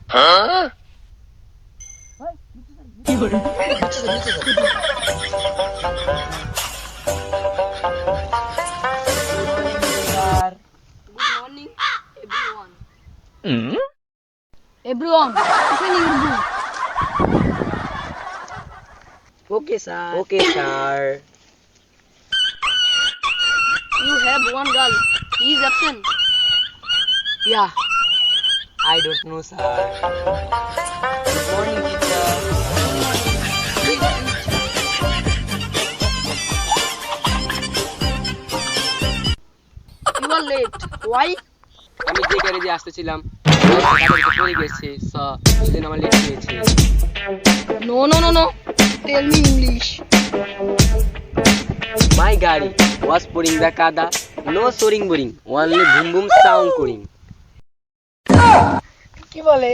Morning, everyone. Everyone, open your book. Okay, sir. Okay, sir. You have one girl. He is absent. Yeah. I don't know, sir. Good morning, teacher. You are late. Why? আমি যে গ্যারেজে আসতেছিলাম পড়ে গেছে সেদিন আমার late হয়েছে। No. Tell me English. My গাড়ি was pouring the kada, no soaring boring, only boom boom sound করিং। কি বলে?